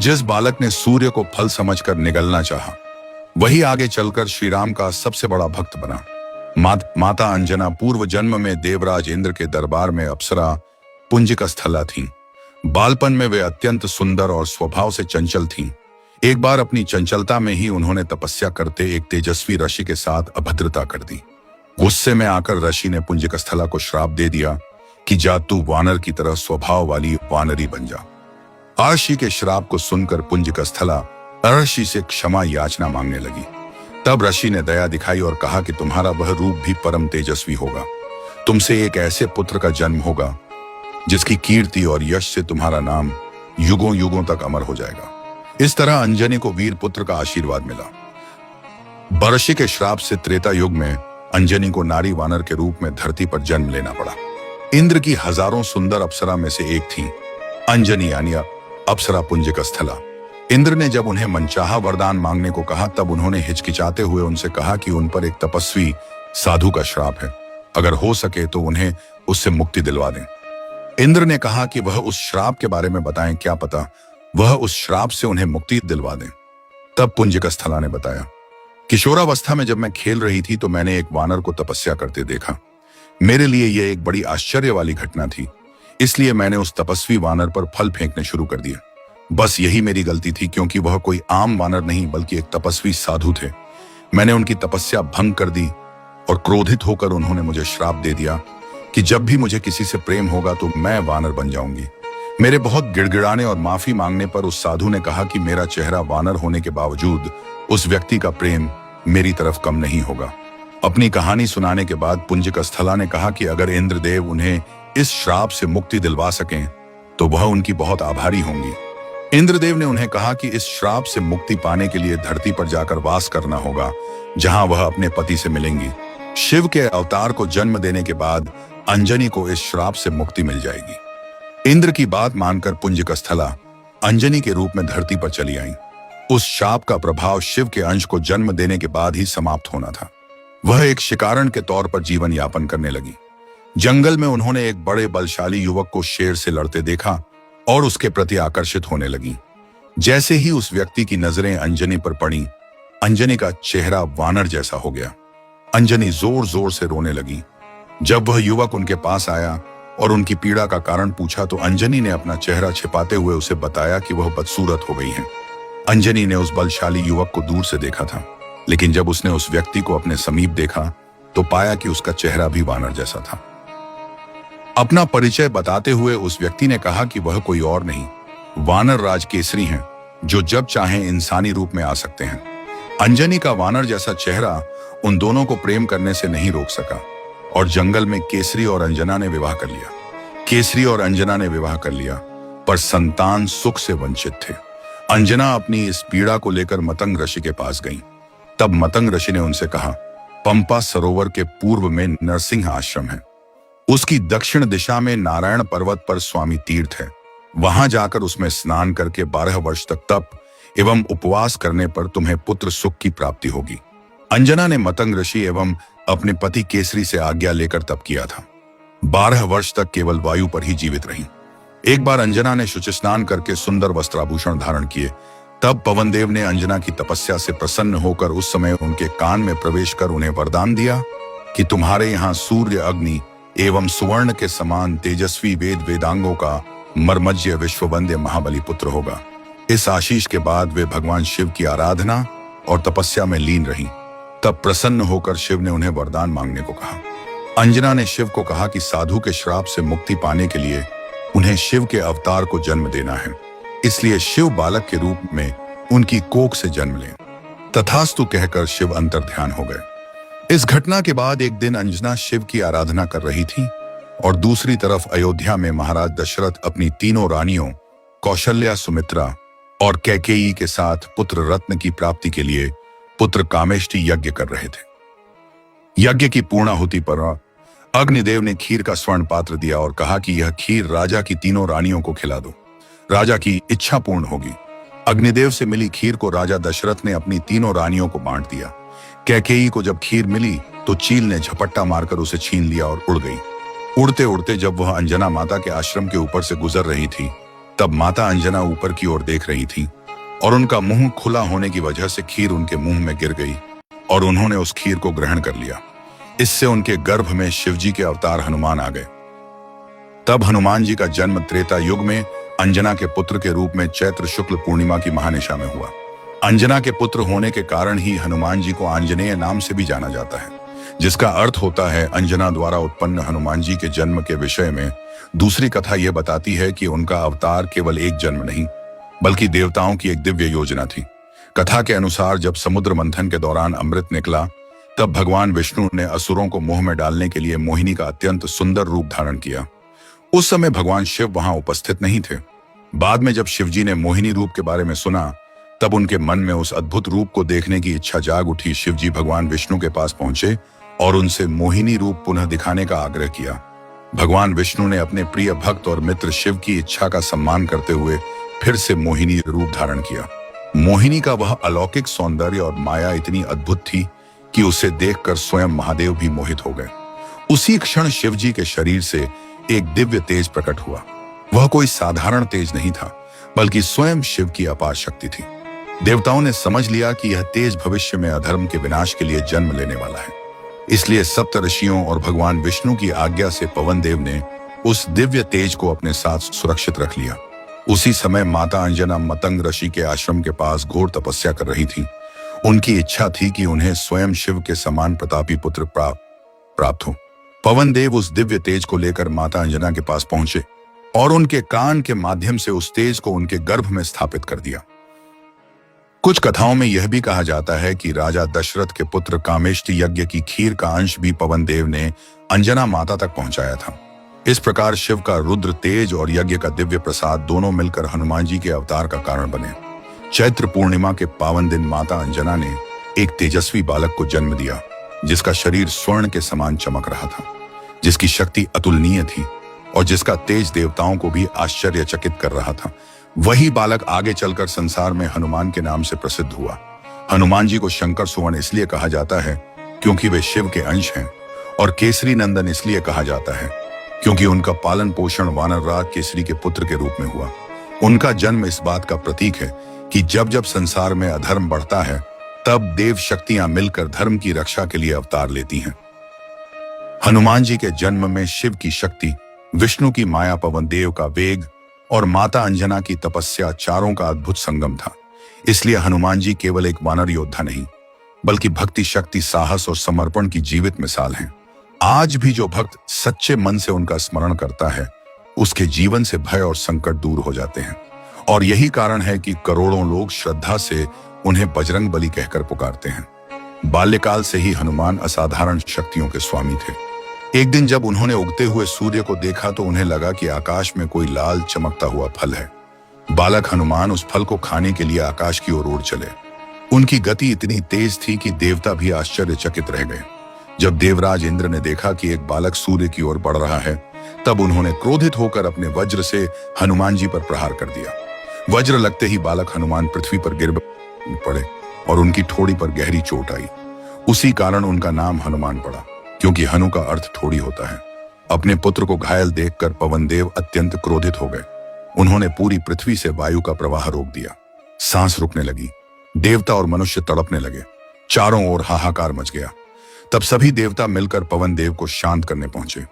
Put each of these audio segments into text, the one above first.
जिस बालक ने सूर्य को फल समझकर निगलना चाहा, वही आगे चलकर श्री राम का सबसे बड़ा भक्त बना। माता अंजना पूर्व जन्म में देवराज इंद्र के दरबार में अप्सरा पुंजिकस्थला थीं। बालपन में वे अत्यंत सुंदर और स्वभाव से चंचल थीं। एक बार अपनी चंचलता में ही उन्होंने तपस्या करते एक तेजस्वी ऋषि के साथ अभद्रता कर दी। गुस्से में आकर ऋषि ने पुंजिकस्थला को श्राप दे दिया कि जा तू वानर की तरह स्वभाव वाली वानरी बन जा। ऋषि के श्राप को सुनकर पुंजिकस्थला ऋषि से क्षमा याचना मांगने लगी। तब ऋषि ने दया दिखाई और कहा कि तुम्हारा वह रूप भी परम तेजस्वी होगा। तुमसे एक ऐसे पुत्र का जन्म होगा जिसकी कीर्ति और यश से तुम्हारा नाम युगों युगों तक अमर हो जाएगा। इस तरह अंजनी को वीर पुत्र का आशीर्वाद मिला। ऋषि के श्राप से त्रेता युग में अंजनी को नारी वानर के रूप में धरती पर जन्म लेना पड़ा। इंद्र की हजारों सुंदर अप्सरा में से एक थी अंजनी यानी अप्सरा पुंजिकस्थला। इंद्र ने जब उन्हें मनचाहा वरदान मांगने को कहा, तब उन्होंने हिचकिचाते हुए उनसे कहा कि उन पर एक तपस्वी साधु का श्राप है, अगर हो सके तो उन्हें उससे मुक्ति दिलवा दें। इंद्र ने कहा कि वह उस श्राप के बारे में बताएं, क्या पता वह उस श्राप से उन्हें मुक्ति दिलवा दें। तब पुंजिकस्थला ने बताया, किशोरावस्था में जब मैं खेल रही थी तो मैंने एक वानर को तपस्या करते देखा। मेरे लिए यह एक बड़ी आश्चर्य वाली घटना थी, इसलिए मैंने उस तपस्वी वानर पर फल फेंकने शुरू कर दिए। बस यही मेरी गलती थी, क्योंकि वह कोई आम वानर नहीं बल्कि एक तपस्वी साधु थे। मैंने उनकी तपस्या भंग कर दी और क्रोधित होकर उन्होंने मुझे श्राप दे दिया कि जब भी मुझे किसी से प्रेम होगा तो मैं वानर बन जाऊंगी। मेरे बहुत गिड़गिड़ाने और माफी मांगने पर उस साधु ने कहा कि मेरा चेहरा वानर होने के बावजूद उस व्यक्ति का प्रेम मेरी तरफ कम नहीं होगा। अपनी कहानी सुनाने के बाद पुंजिकस्थला ने कहा कि अगर इंद्रदेव उन्हें इस श्राप से मुक्ति दिलवा सकें तो वह उनकी बहुत आभारी होंगी। इंद्रदेव ने उन्हें कहा कि इस श्राप से मुक्ति पाने के लिए धरती पर जाकर वास करना होगा, जहां वह अपने पति से मिलेंगी। शिव के अवतार को जन्म देने के बाद अंजनी को इस श्राप से मुक्ति मिल जाएगी। इंद्र की बात मानकर पुंजिकस्थला अंजनी के रूप में धरती पर चली आई। उस शाप का प्रभाव शिव के अंश को जन्म देने के बाद ही समाप्त होना था। वह एक शिकारण के तौर पर जीवन यापन करने लगी। जंगल में उन्होंने एक बड़े बलशाली युवक को शेर से लड़ते देखा और उसके प्रति आकर्षित होने लगी। जैसे ही उस व्यक्ति की नजरें अंजनी पर पड़ी, अंजनी का चेहरा वानर जैसा हो गया। अंजनी जोर जोर से रोने लगी। जब वह युवक उनके पास आया और उनकी पीड़ा का कारण पूछा तो अंजनी ने अपना चेहरा छिपाते हुए उसे बताया कि वह बदसूरत हो गई है। अंजनी ने उस बलशाली युवक को दूर से देखा था, लेकिन जब उसने उस व्यक्ति को अपने समीप देखा तो पाया कि उसका चेहरा भी वानर जैसा था। अपना परिचय बताते हुए उस व्यक्ति ने कहा कि वह कोई और नहीं, वानर राज केसरी हैं, जो जब चाहें इंसानी रूप में आ सकते हैं। अंजनी का वानर जैसा चेहरा उन दोनों को प्रेम करने से नहीं रोक सका और जंगल में केसरी और अंजना ने विवाह कर लिया। केसरी और अंजना ने विवाह कर लिया, पर संतान सुख से वंचित थे। अंजना अपनी इस पीड़ा को लेकर मतंग ऋषि के पास गई। तब मतंग ऋषि ने उनसे कहा, पंपा सरोवर के पूर्व में नरसिंह आश्रम है। उसकी दक्षिण दिशा में नारायण पर्वत पर स्वामी तीर्थ है। वहां जाकर उसमें स्नान करके 12 वर्ष तक तप एवं उपवास करने पर तुम्हें पुत्र सुख की प्राप्ति होगी। अंजना ने मतंग ऋषि एवं अपने पति केसरी से आज्ञा लेकर तप किया था। 12 वर्ष तक केवल वायु पर ही जीवित रही। एक बार अंजना ने शुचि स्नान करके सुंदर वस्त्राभूषण धारण किए। तब पवनदेव ने अंजना की तपस्या से प्रसन्न होकर उस समय उनके कान में प्रवेश कर उन्हें वरदान दिया कि तुम्हारे यहाँ सूर्य, अग्नि एवं सुवर्ण के समान तेजस्वी वेद वेदांगों का मर्मज्य विश्ववंद्य महाबली पुत्र होगा। इस आशीष के बाद वे भगवान शिव की आराधना और तपस्या में लीन रही। तब प्रसन्न होकर शिव ने उन्हें वरदान मांगने को कहा। अंजना ने शिव को कहा कि साधु के श्राप से मुक्ति पाने के लिए उन्हें शिव के अवतार को जन्म देना है, इसलिए शिव बालक के रूप में उनकी कोख से जन्म लें। तथास्तु कहकर शिव अंतर ध्यान हो गए। इस घटना के बाद एक दिन अंजना शिव की आराधना कर रही थी और दूसरी तरफ अयोध्या में महाराज दशरथ अपनी तीनों रानियों कौशल्या, सुमित्रा और कैकेयी के साथ पुत्र रत्न की प्राप्ति के लिए पुत्र कामेष्टि यज्ञ कर रहे थे। यज्ञ की पूर्णाहुति पर अग्निदेव ने खीर का स्वर्ण पात्र दिया और कहा कि यह खीर राजा की तीनों रानियों को खिला दो, राजा की इच्छा पूर्ण होगी। अग्निदेव से मिली खीर को राजा दशरथ ने अपनी तीनों रानियों को बांट दिया। कैकेयी को जब खीर मिली तो चील ने झपट्टा मारकर उसे छीन लिया और उड़ गई। उड़ते उड़ते जब वह अंजना माता के आश्रम के ऊपर से गुजर रही थी, तब माता अंजना ऊपर की ओर देख रही थी और उनका मुंह खुला होने की वजह से खीर उनके मुंह में गिर गई और उन्होंने उस खीर को ग्रहण कर लिया। इससे उनके गर्भ में शिवजी के अवतार हनुमान आ गए। तब हनुमान जी का जन्म त्रेता युग में अंजना के पुत्र के रूप में चैत्र शुक्ल पूर्णिमा की महानिशा में हुआ। अंजना के पुत्र होने के कारण ही हनुमान जी को आंजनेय नाम से भी जाना जाता है, जिसका अर्थ होता है अंजना द्वारा उत्पन्न। हनुमान जी के जन्म के विषय में दूसरी कथा यह बताती है कि उनका अवतार केवल एक जन्म नहीं, बल्कि देवताओं की एक दिव्य योजना थी। कथा के अनुसार जब समुद्र मंथन के दौरान अमृत निकला, तब भगवान विष्णु ने असुरों को मुंह में डालने के लिए मोहिनी का अत्यंत सुंदर रूप धारण किया। उस समय भगवान शिव वहां उपस्थित नहीं थे। बाद में जब शिवजी ने मोहिनी रूप के बारे में सुना, तब उनके मन में उस अद्भुत रूप को देखने की इच्छा जाग उठी। शिवजी भगवान विष्णु के पास पहुंचे और उनसे मोहिनी रूप पुनः दिखाने का आग्रह किया। भगवान विष्णु ने अपने प्रिय भक्त और मित्र शिव की इच्छा का सम्मान करते हुए फिर से मोहिनी रूप धारण किया। मोहिनी का वह अलौकिक सौंदर्य और माया इतनी अद्भुत थी कि उसे देखकर स्वयं महादेव भी मोहित हो गए। उसी क्षण शिवजी के शरीर से एक दिव्य तेज प्रकट हुआ। वह कोई साधारण तेज नहीं था, बल्कि स्वयं शिव की अपार शक्ति थी। देवताओं ने समझ लिया कि यह तेज भविष्य में अधर्म के विनाश के लिए जन्म लेने वाला है। इसलिए सप्त ऋषियों और भगवान विष्णु की आज्ञा से पवन देव ने उस दिव्य तेज को अपने साथ सुरक्षित रख लिया। उसी समय माता अंजना मतंग ऋषि के आश्रम के पास घोर तपस्या कर रही थी। उनकी इच्छा थी कि उन्हें स्वयं शिव के समान प्रतापी पुत्र प्राप्त हो। पवन देव उस दिव्य तेज को लेकर माता अंजना के पास पहुंचे और उनके कान के माध्यम से उस तेज को उनके गर्भ में स्थापित कर दिया। कुछ कथाओं में यह भी कहा जाता है कि राजा दशरथ के पुत्र कामेष्टि यज्ञ की खीर का अंश भी पवन देव ने अंजना माता तक पहुंचाया था। इस प्रकार शिव का रुद्र तेज और यज्ञ का दिव्य प्रसाद दोनों मिलकर हनुमान जी के अवतार का कारण बने। चैत्र पूर्णिमा के पावन दिन माता अंजना ने एक तेजस्वी बालक को जन्म दिया, जिसका शरीर स्वर्ण के समान चमक रहा था, जिसकी शक्ति अतुलनीय थी और जिसका तेज देवताओं को भी आश्चर्यचकित कर रहा था। वही बालक आगे चलकर संसार में हनुमान के नाम से प्रसिद्ध हुआ। हनुमान जी को शंकर सुवन इसलिए कहा जाता है क्योंकि वे शिव के अंश हैं, और केसरी नंदन इसलिए कहा जाता है क्योंकि उनका पालन पोषण वानर राज केसरी के पुत्र के रूप में हुआ। उनका जन्म इस बात का प्रतीक है कि जब जब संसार में अधर्म बढ़ता है, तब देव शक्तियां मिलकर धर्म की रक्षा के लिए अवतार लेती हैं। हनुमान जी के जन्म में शिव की शक्ति, विष्णु की माया, पवन देव का वेग और माता अंजना की तपस्या चारों का अद्भुत संगम था। इसलिए हनुमान जी केवल एक वानर योद्धा नहीं, बल्कि भक्ति, शक्ति, साहस और समर्पण की जीवित मिसाल हैं। आज भी जो भक्त सच्चे मन से उनका स्मरण करता है, उसके जीवन से भय और संकट दूर हो जाते हैं। और यही कारण है कि करोड़ों लोग श्रद्धा से उन्हें बजरंग बली कहकर पुकारते हैं। बाल्यकाल से ही हनुमान असाधारण शक्तियों के स्वामी थे। एक दिन जब उन्होंने उगते हुए सूर्य को देखा तो उन्हें लगा कि आकाश में कोई लाल चमकता हुआ फल है। बालक हनुमान उस फल को खाने के लिए आकाश की ओर उड़ चले। उनकी गति इतनी तेज थी कि देवता भी आश्चर्यचकित रह गए। जब देवराज इंद्र ने देखा कि एक बालक सूर्य की ओर बढ़ रहा है, तब उन्होंने क्रोधित होकर अपने वज्र से हनुमान जी पर प्रहार कर दिया। वज्र लगते ही बालक हनुमान पृथ्वी पर गिर पड़े और उनकी ठोड़ी पर गहरी चोट आई। उसी कारण उनका नाम हनुमान पड़ा, क्योंकि हनु का अर्थ ठोड़ी होता है। अपने पुत्र को घायल देखकर पवन देव अत्यंत क्रोधित हो गए। उन्होंने पूरी पृथ्वी से वायु का प्रवाह रोक दिया। सांस रुकने लगी। देवता और मनुष्य तड़पने लगे। चारों ओर हाहाकार मच गया। तब सभी देवता मिलकर पवन देव को शांत करने पहुंचे।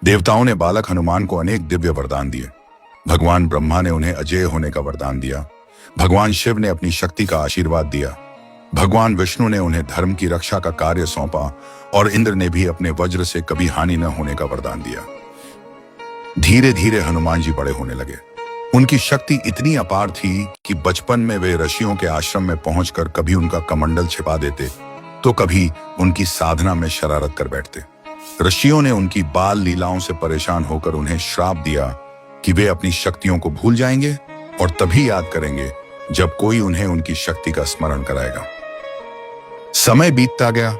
देवताओं ने बालक हनुमान को अनेक दिव्य वरदान दिए। भगवान ब्रह्मा ने उन्हें अजेय होने का वरदान दिया। भगवान शिव ने अपनी शक्ति का आशीर्वाद दिया। भगवान विष्णु ने उन्हें धर्म की रक्षा का कार्य सौंपा और इंद्र ने भी अपने वज्र से कभी हानि न होने का वरदान दिया। धीरे धीरे हनुमान जी बड़े होने लगे। उनकी शक्ति इतनी अपार थी कि बचपन में वे ऋषियों के आश्रम में पहुंचकर कभी उनका कमंडल छिपा देते तो कभी उनकी साधना में शरारत कर बैठते। ऋषियों ने उनकी बाल लीलाओं से परेशान होकर उन्हें श्राप दिया कि वे अपनी शक्तियों को भूल जाएंगे और तभी याद करेंगे जब कोई उन्हें उनकी शक्ति का स्मरण कराएगा। समय बीतता गया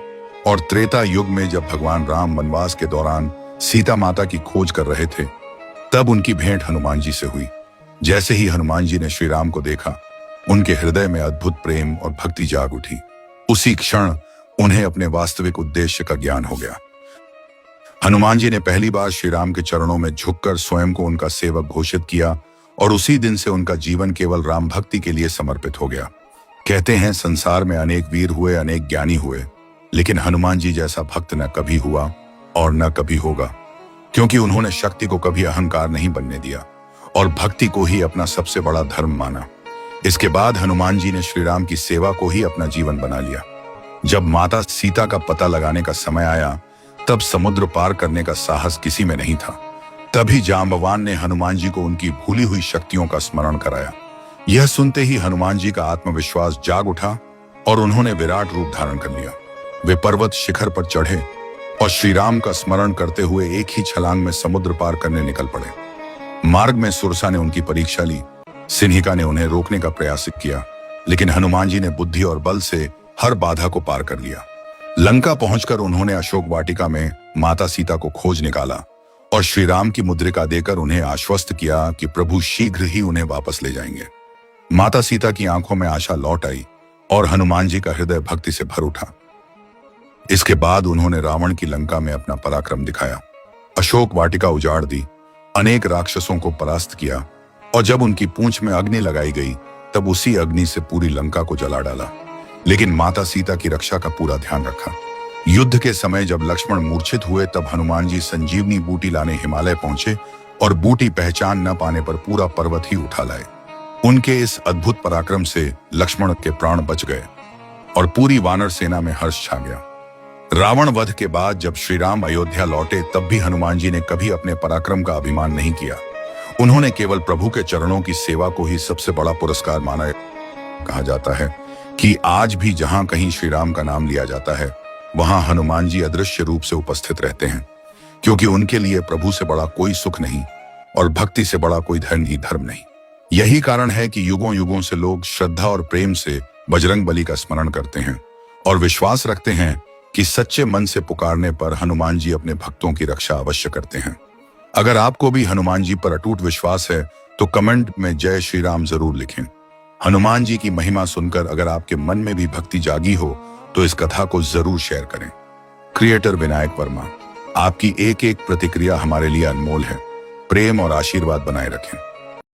और त्रेता युग में जब भगवान राम वनवास के दौरान सीता माता की खोज कर रहे थे, तब उनकी भेंट हनुमान जी से हुई। जैसे ही हनुमान जी ने श्री राम को देखा, उनके हृदय में अद्भुत प्रेम और भक्ति जाग उठी। उसी क्षण उन्हें अपने वास्तविक उद्देश्य का ज्ञान हो गया। हनुमान जी ने पहली बार श्री राम के चरणों में झुककर स्वयं को उनका सेवक घोषित किया और उसी दिन से उनका जीवन केवल राम भक्ति के लिए समर्पित हो गया। कहते हैं संसार में अनेक वीर हुए, अनेक ज्ञानी हुए, लेकिन हनुमान जी जैसा भक्त न कभी हुआ और न कभी होगा, क्योंकि उन्होंने शक्ति को कभी अहंकार नहीं बनने दिया और भक्ति को ही अपना सबसे बड़ा धर्म माना। इसके बाद हनुमान जी ने श्री राम की सेवा को ही अपना जीवन बना लिया। जब माता सीता का पता लगाने का समय आया, तब समुद्र पार करने का साहस किसी में नहीं था। तभी जांबवान ने हनुमान जी को उनकी भूली हुई शक्तियों का स्मरण कराया। यह सुनते ही हनुमान जी का आत्मविश्वास जाग उठा और उन्होंने विराट रूप धारण कर लिया। वे पर्वत शिखर पर चढ़े और श्री राम का स्मरण करते हुए एक ही छलांग में समुद्र पार करने निकल पड़े। मार्ग में सुरसा ने उनकी परीक्षा ली। सिन्हिका ने उन्हें रोकने का प्रयास किया, लेकिन हनुमान जी ने बुद्धि और बल से हर बाधा को पार कर लिया। लंका पहुंचकर उन्होंने अशोक वाटिका में माता सीता को खोज निकाला और श्री राम की मुद्रिका देकर उन्हें आश्वस्त किया कि प्रभु शीघ्र ही उन्हें वापस ले जाएंगे। माता सीता की आंखों में आशा लौट आई और हनुमान जी का हृदय भक्ति से भर उठा। इसके बाद उन्होंने रावण की लंका में अपना पराक्रम दिखाया, अशोक वाटिका उजाड़ दी, अनेक राक्षसों को परास्त किया और जब उनकी पूंछ में अग्नि लगाई गई, तब उसी अग्नि से पूरी लंका को जला डाला। लेकिन माता सीता की रक्षा का पूरा ध्यान रखा। युद्ध के समय जब लक्ष्मण मूर्छित हुए, तब हनुमान जी संजीवनी बूटी लाने हिमालय पहुंचे और बूटी पहचान न पाने पर पूरा पर्वत ही उठा लाए। उनके इस अद्भुत पराक्रम से लक्ष्मण के प्राण बच गए और पूरी वानर सेना में हर्ष छा गया। रावण वध के बाद जब श्री राम अयोध्या लौटे, तब भी हनुमान जी ने कभी अपने पराक्रम का अभिमान नहीं किया। उन्होंने केवल प्रभु के चरणों की सेवा को ही सबसे बड़ा पुरस्कार माना। कहा जाता है कि आज भी जहां कहीं श्री राम का नाम लिया जाता है, वहां हनुमान जी अदृश्य रूप से उपस्थित रहते हैं, क्योंकि उनके लिए प्रभु से बड़ा कोई सुख नहीं और भक्ति से बड़ा कोई धर्म नहीं। यही कारण है कि युगों युगों से लोग श्रद्धा और प्रेम से बजरंग बली का स्मरण करते हैं और विश्वास रखते हैं कि सच्चे मन से पुकारने पर हनुमान जी अपने भक्तों की रक्षा अवश्य करते हैं। अगर आपको भी हनुमान जी पर अटूट विश्वास है, तो कमेंट में जय श्री राम जरूर लिखें। हनुमान जी की महिमा सुनकर अगर आपके मन में भी भक्ति जागी हो, तो इस कथा को जरूर शेयर करें। क्रिएटर विनायक वर्मा, आपकी एक एक प्रतिक्रिया हमारे लिए अनमोल है। प्रेम और आशीर्वाद बनाए रखें।